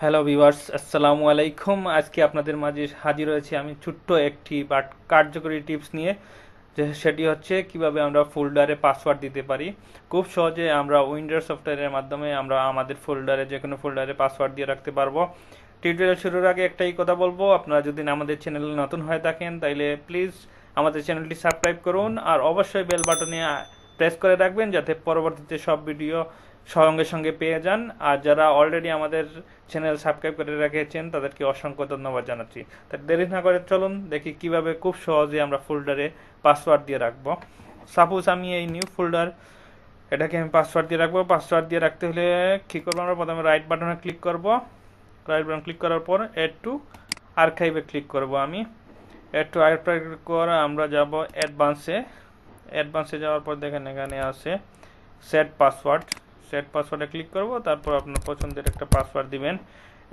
Hello viewers, আসসালামু আলাইকুম। আজকে আপনাদের মাঝে হাজির হয়েছি আমি ছোট্ট একটি বাট কার্যকরী টিপস নিয়ে, যে সেটি হচ্ছে কিভাবে আমরা ফোল্ডারে পাসওয়ার্ড দিতে পারি। খুব সহজে আমরা উইন্ডোজ সফটওয়্যারের মাধ্যমে আমরা আমাদের ফোল্ডারে যে কোনো ফোল্ডারে পাসওয়ার্ড দিয়ে রাখতে পারবো। টিউটোরিয়াল শুরুর আগে একটাই কথা বলবো, আপনারা যদি আমাদের চ্যানেলে নতুন হয়ে থাকেন তাইলে প্লিজ আমাদের চ্যানেলটি সাবস্ক্রাইব করুন আর অবশ্যই বেল বাটনে প্রেস করে রাখবেন যাতে পরবর্তীতে সব ভিডিও সঙ্গে সঙ্গে পেয়ে যান। আর যারা অলরেডি আমাদের চ্যানেল সাবস্ক্রাইব করে রেখেছেন তাদেরকে অসংখ্য ধন্যবাদ জানাচ্ছি। তাই দেরি না করে চলুন দেখি কিভাবে খুব সহজে আমরা ফোল্ডারে পাসওয়ার্ড দিয়ে রাখবো। সাপোজ আমি এই নিউ ফোল্ডার, এটাকে আমি পাসওয়ার্ড দিয়ে রাখবো। পাসওয়ার্ড দিয়ে রাখতে হলে কী করবো, আমরা প্রথমে রাইট বাটনে ক্লিক করব। রাইট বাটন ক্লিক করার পর এড টু আর্কাইভে ক্লিক করব। আমি এড টু আর্কাইভ করে আমরা যাব অ্যাডভান্সে যাওয়ার পর দেখেন এখানে আছে সেট পাসওয়ার্ডে ক্লিক করব। তারপর আপনার পছন্দের একটা পাসওয়ার্ড দিবেন,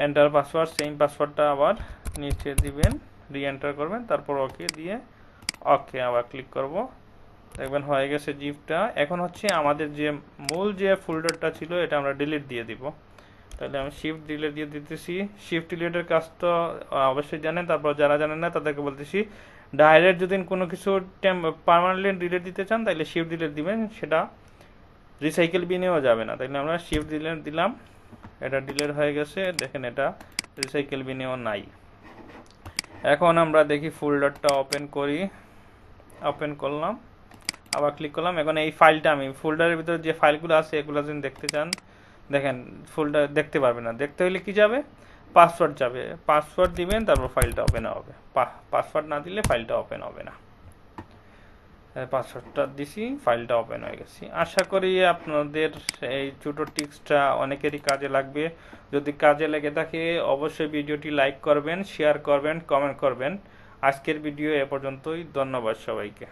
এন্টার পাসওয়ার্ড, সেম পাসওয়ার্ডটা আবার নিচে দিবেন, রি এন্টার করবেন, তারপর ওকে দিয়ে ওকে আবার ক্লিক করব। দেখবেন হয়ে গেছে জিপটা। এখন হচ্ছে আমাদের যে মূল যে ফোল্ডারটা ছিল এটা আমরা ডিলিট দিয়ে দিব। তাহলে আমি শিফট ডিলিট দিয়ে দিতেছি। শিফট ডিলিটের কাজ তো অবশ্যই জানেন, তারপর যারা জানেন না তাদেরকে বলতেছি ডাইরেক্ট যদি কোনো কিছু পার্মানেন্টলি ডিলিট দিতে চান তাহলে শিফট ডিলিট দিবেন, সেটা রিসাইকেল বিনেও যাবে না। তাইলে আমরা শিফট ডিলিট দিলাম, এটা ডিলিট হয়ে গেছে। দেখেন এটা রিসাইকেল বিনেও নাই। এখন আমরা দেখি ফোল্ডারটা ওপেন করি। ওপেন করলাম, আবার ক্লিক করলাম। এখন এই ফাইলটা আমি ফোল্ডারের ভিতরে যে ফাইলগুলো আছে এগুলো যদি দেখতে চান, দেখেন ফোল্ডার দেখতে পারবে না। দেখতে হলে কি যাবে, পাসওয়ার্ড যাবে, পাসওয়ার্ড দিবেন, তারপর ফাইলটা ওপেন হবে। পাসওয়ার্ড না দিলে ফাইলটা ওপেন হবে না। পাসওয়ার্ডটা দিছি, ফাইলটা ওপেন হয়ে গেছে। আশা করি আপনাদের এই ছোটো টিপসটা অনেকেরই কাজে লাগবে। যদি কাজে লেগে থাকে অবশ্যই ভিডিওটি লাইক করবেন, শেয়ার করবেন, কমেন্ট করবেন। আজকের ভিডিও এ পর্যন্তই। ধন্যবাদ সবাইকে।